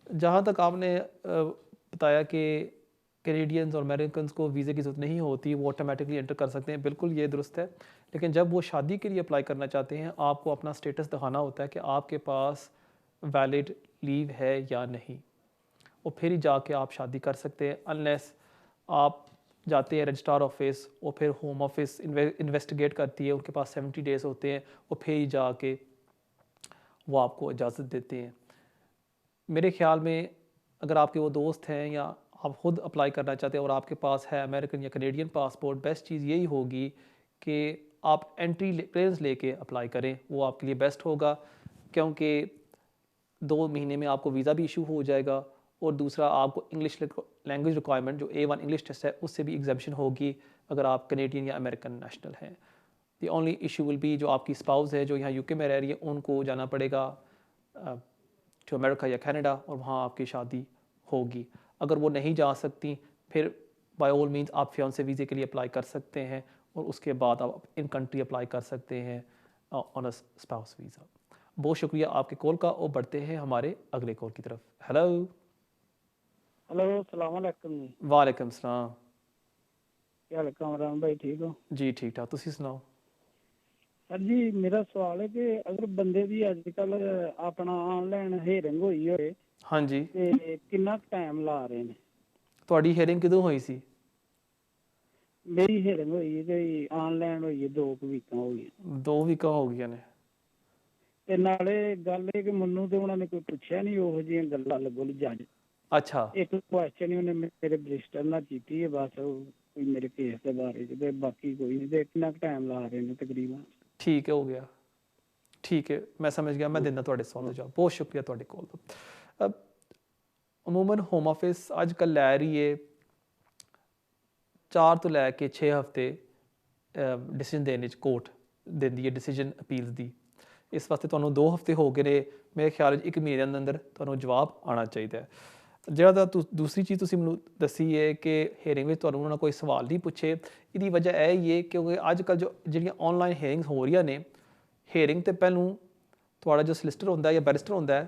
जहाँ तक आपने बताया कि कैनेडियंस और अमेरिकन को वीज़े की ज़रूरत नहीं होती, वो ऑटोमेटिकली एंटर कर सकते हैं, बिल्कुल ये दुरुस्त है। लेकिन जब वो शादी के लिए अप्लाई करना चाहते हैं आपको अपना स्टेटस दिखाना होता है कि आपके पास वैलिड लीव है या नहीं, और फिर ही जाके आप शादी कर सकते हैं। अनलेस आप जाते हैं रजिस्ट्रार ऑफिस और फिर होम ऑफिस इन्वेस्टिगेट करती है, उनके पास 70 डेज़ होते हैं और फिर ही जाके वो आपको इजाज़त देते हैं। मेरे ख़्याल में अगर आपके वो दोस्त हैं या आप ख़ुद अप्लाई करना चाहते हैं और आपके पास है अमेरिकन या कैनेडियन पासपोर्ट, बेस्ट चीज़ यही होगी कि आप एंट्री क्लियरेंस लेके अप्लाई करें, वो आपके लिए बेस्ट होगा। क्योंकि 2 महीने में आपको वीज़ा भी इशू हो जाएगा और दूसरा आपको इंग्लिश लैंग्वेज रिक्वायरमेंट जो A1 इंग्लिश टेस्ट है उससे भी एग्जामिशन होगी अगर आप कैनेडियन या अमेरिकन नेशनल हैं। The only issue will be जो आपकी स्पाउस है जो यहाँ UK में रह रही है, उनको जाना पड़ेगा टू अमेरिका या कनाडा और वहाँ आपकी शादी होगी। अगर वो नहीं जा सकती फिर बाय ऑल मीन्स आप फियांसे वीज़े के लिए अप्लाई कर सकते हैं और उसके बाद आप इन कंट्री अप्लाई कर सकते हैं ऑन अ स्पाउस वीज़ा। बहुत शुक्रिया आपके कॉल का। और बढ़ते हैं हमारे अगले कॉल की तरफ। हेलो हेलो, अस्सलाम वालेकुम जी। वालेकुम सलाम। क्या हाल है कामरान भाई, ठीक हो? जी ठीक ठाक, तुसी सुनाओ। सर जी मेरा सवाल है कि अगर बंदे दी अजकल अपना ऑनलाइन हेयरिंग होई होए हाँ जी, ते किन्ना टाइम ला रहे ने? ਤੁਹਾਡੀ हेयरिंग किदों होई सी? मेरी हेयरिंग होई कोई ऑनलाइन होई 2 वीकां हो गई। 2 वीकां हो गईਆਂ ਨੇ। ਤੇ ਨਾਲੇ ਗੱਲ ਇਹ ਕਿ ਮੈਨੂੰ ਤੇ ਉਹਨਾਂ ਨੇ ਕੋਈ ਪੁੱਛਿਆ ਨਹੀਂ ਉਹੋ ਜਿਹੀਆਂ ਗੱਲਾਂ ਲੱਗੋ ਜੱਜ। अच्छा, ਇੱਕ ਕੁਐਸਚਨ ਹੀ ਉਹਨੇ ਮੇਰੇ ਬਰਿਸਟਰ ਨਾਲ ਕੀਤੀ ਹੈ ਬਸ, ਕੋਈ ਮੇਰੇ ਕੇਸ ਦੇ ਬਾਰੇ ਚ, ਤੇ ਬਾਕੀ ਕੋਈ ਨਹੀਂ। ਤੇ ਕਿੰਨਾ ਟਾਈਮ ਲਾ ਰਹੇ ਨੇ ਤਕਰੀਬਨ? ठीक है, हो गया, ठीक है, मैं समझ गया। मैं देना ਤੁਹਾਡੇ सवाल का जवाब। बहुत शुक्रिया ਤੁਹਾਡੇ कॉल ਦਾ। अमूमन होम ऑफिस अजकल लै रही है 4 ਤੋਂ ਲੈ ਕੇ 6 हफ्ते डिसीजन देने कोर्ट देंदी है डिसीजन अपील्स दी। इस वास्ते ਤੁਹਾਨੂੰ 2 हफ्ते हो गए ने, मेरे ख्याल 1 महीने ਦੇ ਅੰਦਰ ਤੁਹਾਨੂੰ ਜਵਾਬ ਆਉਣਾ ਚਾਹੀਦਾ ਹੈ। ਜਿਹੜਾ दूसरी चीज़ ਤੁਸੀਂ ਮੈਨੂੰ ਦੱਸੀ ਹੈ ਕਿ हेयरिंग ਵਿੱਚ ਤੁਹਾਨੂੰ ਉਹਨਾਂ ਕੋਈ ਸਵਾਲ ਨਹੀਂ ਪੁੱਛੇ, ਇਹਦੀ ਵਜ੍ਹਾ ਇਹ ਹੀ ਹੈ ਕਿਉਂਕਿ ਅੱਜ ਕੱਲ੍ਹ ਜੋ ਜਿਹੜੀਆਂ ऑनलाइन हेयरिंग्स हो रही ਨੇ, हेयरिंग ਤੋਂ ਪਹਿਲੋਂ ਤੁਹਾਡਾ ਜੋ ਸਲਿਸਟਰ ਹੁੰਦਾ ਜਾਂ ਬੈਰਿਸਟਰ ਹੁੰਦਾ ਹੈ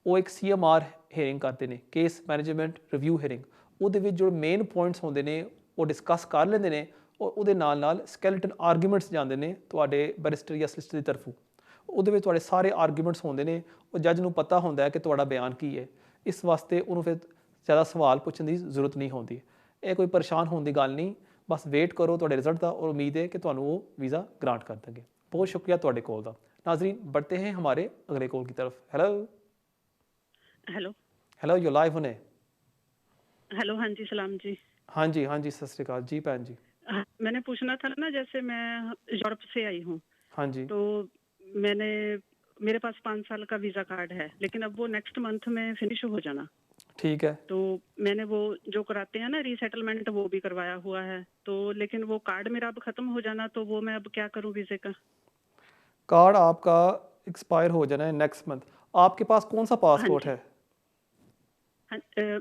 ਉਹ ਇੱਕ CMR हेयरिंग ਕਰਦੇ ਨੇ, केस मैनेजमेंट रिव्यू हेयरिंग। ਉਹਦੇ ਵਿੱਚ ਜੋ ਮੇਨ ਪੁਆਇੰਟਸ ਹੁੰਦੇ ਨੇ ਉਹ ਡਿਸਕਸ ਕਰ ਲੈਂਦੇ ਨੇ ਔਰ ਉਹਦੇ ਨਾਲ ਨਾਲ ਸਕੈਲਟਨ ਆਰਗੂਮੈਂਟਸ ਜਾਂਦੇ ਨੇ ਤੁਹਾਡੇ ਬੈਰਿਸਟਰ ਜਾਂ ਸਲਿਸਟਰ ਦੀ ਤਰਫੋਂ। ਉਹਦੇ ਵਿੱਚ ਤੁਹਾਡੇ ਸਾਰੇ ਆਰਗੂਮੈਂਟਸ ਹੁੰਦੇ ਨੇ, ਉਹ ਜੱਜ ਨੂੰ ਪਤਾ ਹੁੰਦਾ ਹੈ ਕਿ ਤੁਹਾਡਾ ਬਿਆਨ ਕੀ ਹੈ। ਇਸ ਵਾਸਤੇ ਉਹਨੂੰ ਫਿਰ ज़्यादा सवाल पूछने की जरूरत नहीं होती। ये कोई परेशान होने की गल नहीं, बस वेट करो तुहाडे रिजल्ट का और उम्मीद है कि तुहानू वो वीज़ा ग्रांट कर देंगे। बहुत शुक्रिया तुहाडे कॉल का। नाजरीन बढ़ते हैं हमारे अगले कॉल की तरफ। Hello hello hello, you live होने। हेलो, हाँ जी, सलाम जी। हाँ जी, हाँ जी, सत श्री अकाल जी भैन जी। मैंने पूछना था ना, जैसे मैं यूरोप से आई हूँ, हाँ जी, तो मेरे पास 5 साल का वीज़ा कार्ड है, लेकिन अब वो नेक्स्ट मंथ में फिनिश हो जाना। ठीक है। तो मैंने वो जो कराते हैं ना रीसेटलमेंट, वो भी करवाया हुआ है, तो लेकिन वो कार्ड मेरा अब ख़त्म हो जाना, तो वो मैं अब क्या करूँ वीज़े का? कार्ड आपका एक्सपायर हो जाना है नेक्स्ट मंथ। आपके पास कौन सा हाँ पासपोर्ट जी। है? हाँ,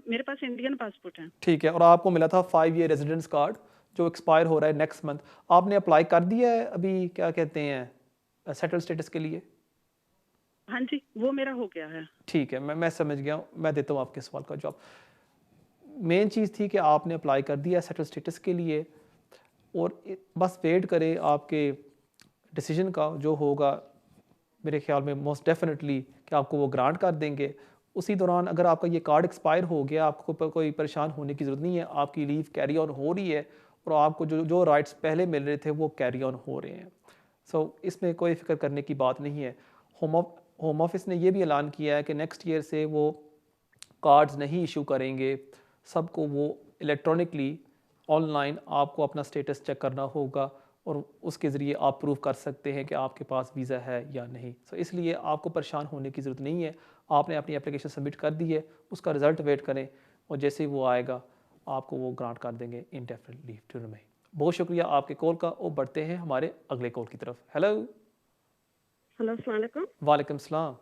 मेरे पास इंडियन पासपोर्ट है। ठीक है, और आपको मिला था 5 ईयर रेजिडेंस कार्ड जो एक्सपायर हो रहा है नेक्स्ट मंथ। आपने अप्लाई कर दिया है अभी, क्या कहते हैं, सेटल स्टेटस के लिए? हाँ जी, वो मेरा हो गया है। ठीक है, मैं समझ गया हूँ। मैं देता हूँ आपके सवाल का जवाब। मेन चीज़ थी कि आपने अप्लाई कर दिया सेटल स्टेटस के लिए, और बस वेट करें आपके डिसीजन का जो होगा। मेरे ख्याल में मोस्ट डेफिनेटली कि आपको वो ग्रांट कर देंगे। उसी दौरान अगर आपका ये कार्ड एक्सपायर हो गया, आपको कोई परेशान होने की ज़रूरत नहीं है। आपकी लीव कैरी ऑन हो रही है और आपको जो जो राइट्स पहले मिल रहे थे वो कैरी ऑन हो रहे हैं। सो इसमें कोई फ़िक्र करने की बात नहीं है। होम ऑफिस ने ये भी ऐलान किया है कि नेक्स्ट ईयर से वो कार्ड्स नहीं इशू करेंगे, सबको वो इलेक्ट्रॉनिकली ऑनलाइन आपको अपना स्टेटस चेक करना होगा और उसके ज़रिए आप प्रूव कर सकते हैं कि आपके पास वीज़ा है या नहीं। सो इसलिए आपको परेशान होने की ज़रूरत नहीं है। आपने अपनी एप्लीकेशन सबमिट कर दी है, उसका रिज़ल्ट वेट करें और जैसे ही वो आएगा आपको वो ग्रांट कर देंगे इंडेफिनिट लीव टू रिमेन। बहुत शुक्रिया आपके कॉल का, और बढ़ते हैं हमारे अगले कॉल की तरफ। Hello Hello, Assalamu alaikum. वालेकुम सलाम।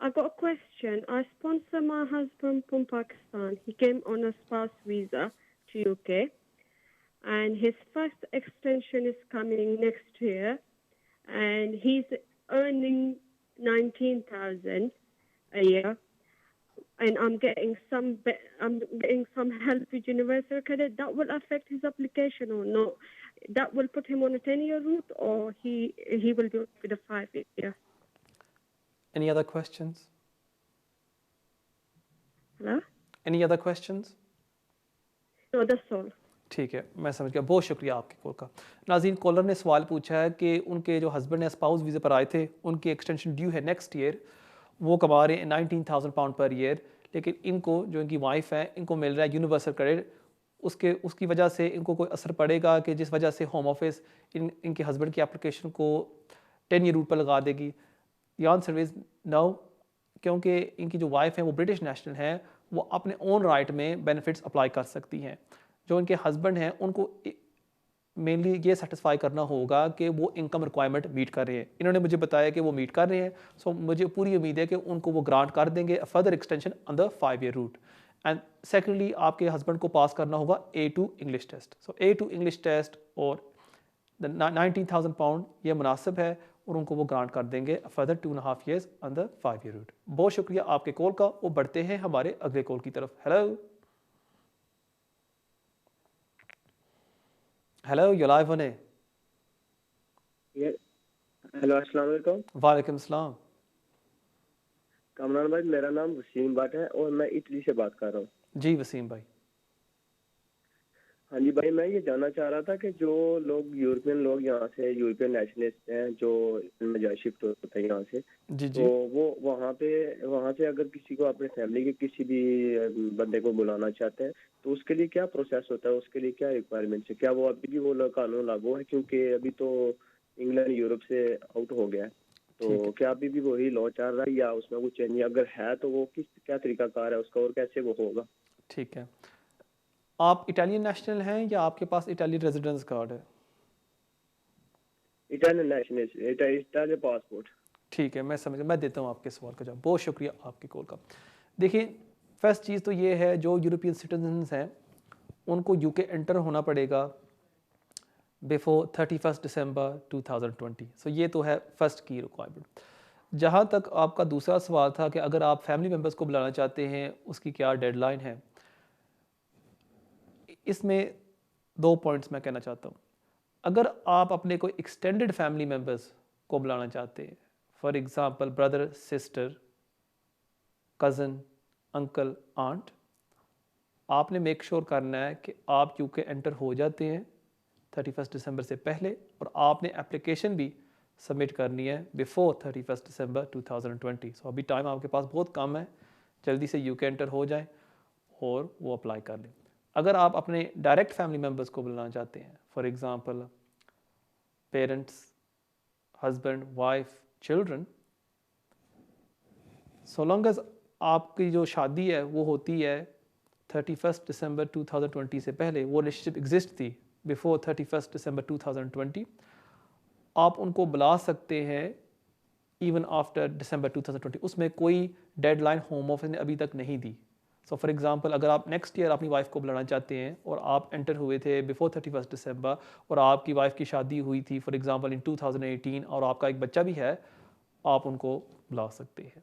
I've got a question. I sponsor my husband from Pakistan. He came on a spouse visa to UK, and his first extension is coming next year, and he's earning 19,000 a year, and I'm getting some help with universal credit. That will affect his application or not? That will put him on a 10-year route, or he will do it with a 5-year. Any other questions? Hello? Any other questions? No, that's all. ठीक है, मैं समझ गया। बहुत शुक्रिया आपके कॉल का। नाज़रीन, कॉलर ने सवाल पूछा है कि उनके जो हस्बैंड है स्पाउस वीज़े पर आए थे, उनकी एक्सटेंशन ड्यू है नेक्स्ट ईयर। वो कमा रहे हैं 19,000 पाउंड पर ईयर, लेकिन इनको जो इनकी वाइफ है इनको मिल रहा है यूनिवर्सल क्रेडिट। उसकी वजह से इनको कोई असर पड़ेगा कि जिस वजह से होम ऑफिस इनके हस्बैंड की एप्लीकेशन को 10 ईयर रूट पर लगा देगी? द आंसर इज़ नो, क्योंकि इनकी जो वाइफ है वो ब्रिटिश नेशनल है, वो अपने ओन राइट में बेनिफिट्स अप्लाई कर सकती हैं। जो इनके हस्बैंड हैं उनको मेनली ये सेटिस्फाई करना होगा कि वो इनकम रिक्वायरमेंट मीट कर रहे हैं। इन्होंने मुझे बताया कि वो मीट कर रहे हैं, सो मुझे पूरी उम्मीद है कि उनको वो ग्रांट कर देंगे further extension on the 5-year route. And secondly, आपके हस्बैंड को पास करना होगा A2 English test. So A2 English test और द 19,000 पाउंड ये मुनासिब है, और उनको वो ग्रांट कर देंगे further 2.5 years on the 5-year route. बहुत शुक्रिया आपके कॉल का, वो बढ़ते हैं हमारे अगले कॉल की तरफ। हेलो, यू लाइव होने। हेलो, अस्सलाम वालेकुम। वालेकुम सलाम। कामरान भाई, मेरा नाम वसीम भट्ट है और मैं इटली से बात कर रहा हूँ। जी वसीम भाई। हाँ जी भाई, मैं ये जानना चाह रहा था कि जो लोग यूरोपियन लोग यहाँ से यूरोपियन नेशनलिस्ट हैं जो इनमें जो शिफ्ट होते हैं यहाँ से, जी तो वो वहाँ से अगर किसी को अपने फैमिली के किसी भी बंदे को बुलाना चाहते हैं तो उसके लिए क्या प्रोसेस होता है, उसके लिए क्या रिक्वायरमेंट्स है? क्या वो अभी भी वो कानून लागू है? क्योंकि अभी तो इंग्लैंड यूरोप से आउट हो गया है, तो क्या अभी भी वही लॉ चल रहा है या उसमें कुछ चेंज? अगर है तो वो क्या तरीकाकार है उसका और कैसे वो होगा? ठीक है, आप इटालियन नेशनल हैं या आपके पास इटालियन रेजिडेंस कार्ड है? Italian national, Italian passport. ठीक है, मैं समझ, मैं देता हूँ आपके सवाल का जवाब। बहुत शुक्रिया आपके कॉल का। देखिए, फर्स्ट चीज़ तो ये है, जो यूरोपियन सिटीजन्स हैं उनको यूके एंटर होना पड़ेगा बिफोर 31 दिसंबर 2020। सो ये तो है फर्स्ट की रिक्वायरमेंट। जहाँ तक आपका दूसरा सवाल था कि अगर आप फैमिली मेम्बर्स को बुलाना चाहते हैं उसकी क्या डेडलाइन है, इसमें 2 पॉइंट्स मैं कहना चाहता हूँ। अगर आप अपने कोई एक्सटेंडेड फैमिली मेम्बर्स को बुलाना चाहते हैं, for example brother, sister, cousin, uncle, aunt, आपने मेक श्योर करना है कि आप यूके एंटर हो जाते हैं 31 दिसंबर से पहले, और आपने एप्लीकेशन भी सबमिट करनी है बिफोर 31 दिसंबर 2020। सो अभी टाइम आपके पास बहुत कम है, जल्दी से यूके एंटर हो जाएं और वो अप्लाई कर लें। अगर आप अपने डायरेक्ट फैमिली मेम्बर्स को बुलाना चाहते हैं, for example parents, husband, wife, children, so long as आपकी जो शादी है वो होती है 31 दिसंबर 2020 से पहले, वो रिलेशनशिप एग्जिस्ट थी बिफोर 31 दिसंबर 2020, आप उनको बुला सकते हैं इवन आफ्टर दिसंबर 2020। उसमें कोई डेडलाइन होम ऑफिस ने अभी तक नहीं दी। सो फॉर एग्जांपल अगर आप नेक्स्ट ईयर अपनी वाइफ को बुलाना चाहते हैं और आप एंटर हुए थे बिफोर 31 दिसंबर और आपकी वाइफ की शादी हुई थी फॉर एग्जांपल इन 2018 और आपका एक बच्चा भी है, आप उनको बुला सकते हैं।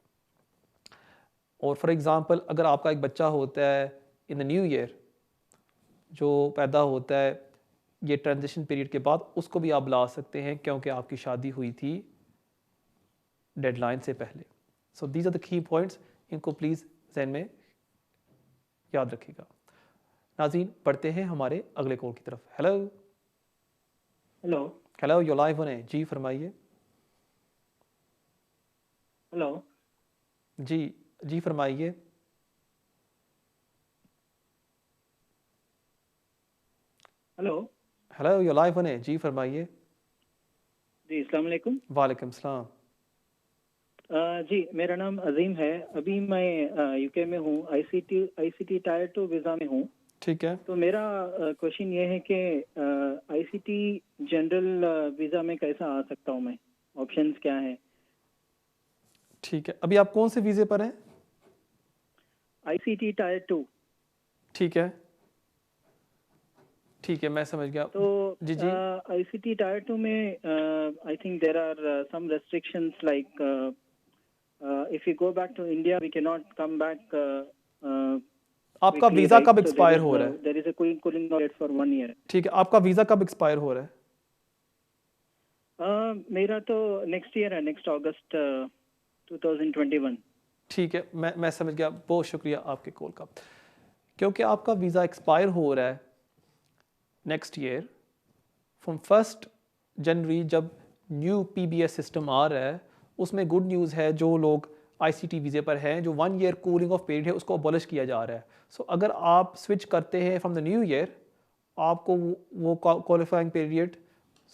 और फॉर एग्जांपल अगर आपका एक बच्चा होता है इन द न्यू ईयर जो पैदा होता है ये ट्रांजिशन पीरियड के बाद, उसको भी आप बुला सकते हैं क्योंकि आपकी शादी हुई थी डेडलाइन से पहले। So these are the key points, इनको प्लीज़ ज़हन में याद रखिएगा। नाज़रीन पढ़ते हैं हमारे अगले कॉल की तरफ। हेलो हेलो हेलो, यो लाइव होने, जी फरमाइए। हेलो जी जी फरमाइए। हेलो हेलो, यो लाइव होने, जी फरमाइए। जी अस्सलाम वालेकुम। वालेकुम सलाम। जी मेरा नाम अजीम है। अभी मैं यूके में हूँ, आईसीटी टायर 2 वीज़ा में हूँ। ठीक है। तो मेरा क्वेश्चन ये है कि आईसीटी जनरल वीज़ा में कैसा आ सकता हूँ मैं, ऑप्शंस क्या हैं? ठीक है, अभी आप कौन से वीज़े पर हैं? ICT tier 2। ठीक है ठीक है, मैं समझ गया। तो जी जी आईसीटी टायर 2 में I think there are some restrictions like if you go back to India we can not come back. आपका वीज़ा कब एक्सपायर हो रहा है? There is a cooling period for 1 year. ठीक है, आपका वीज़ा कब एक्सपायर हो रहा है? मेरा तो नेक्स्ट ईयर है, नेक्स्ट अगस्त 2021। ठीक है, मैं समझ गया। बहुत शुक्रिया आपके कॉल का। क्योंकि आपका वीज़ा एक्सपायर हो रहा है नेक्स्ट ईयर फ्रॉम 1 जनवरी, जब न्यू पीबीएस सिस्टम आ रहा है, उसमें गुड न्यूज़ है जो लोग आईसीटी वीज़े पर हैं, जो 1 ईयर कूलिंग ऑफ पीरियड है उसको अबॉलिश किया जा रहा है। सो अगर आप स्विच करते हैं फ्रॉम द न्यू ईयर, आपको वो qualifying period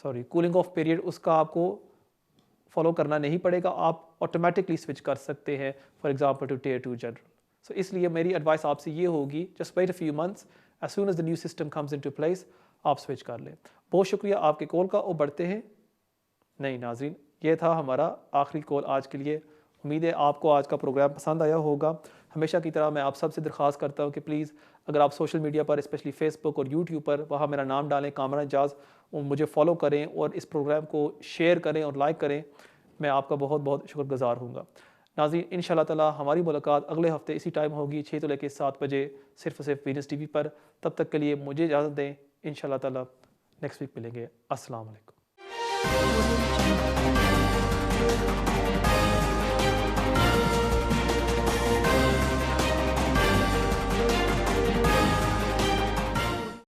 cooling of period उसका आपको फॉलो करना नहीं पड़ेगा, आप ऑटोमेटिकली स्विच कर सकते हैं for example to tier 2 general. So इसलिए मेरी एडवाइस आपसे ये होगी, just wait a few months, as soon as the new system comes into place आप स्विच कर लें। बहुत शुक्रिया आपके कॉल का। और बढ़ते हैं। नहीं नाज़रीन, ये था हमारा आखिरी कॉल आज के लिए। उम्मीद है आपको आज का प्रोग्राम पसंद आया होगा। हमेशा की तरह मैं आप सबसे दरख्वास्त करता हूँ कि प्लीज़ अगर आप सोशल मीडिया पर स्पेशली फेसबुक और यूट्यूब पर वहाँ मेरा नाम डालें कामरान एजाज़, और मुझे फॉलो करें और इस प्रोग्राम को शेयर करें और लाइक करें। मैं आपका बहुत बहुत शुक्रगुज़ार हूँगा। नाज़रीन इंशाअल्लाह ताला हमारी मुलाकात अगले हफ्ते इसी टाइम होगी 6 से लेकर 7 बजे, सिर्फ और सिर्फ वीनस टीवी पर। तब तक के लिए मुझे इजाज़त दें। इंशाअल्लाह ताला नेक्स्ट वीक मिलेंगे। अस्सलाम वालेकुम।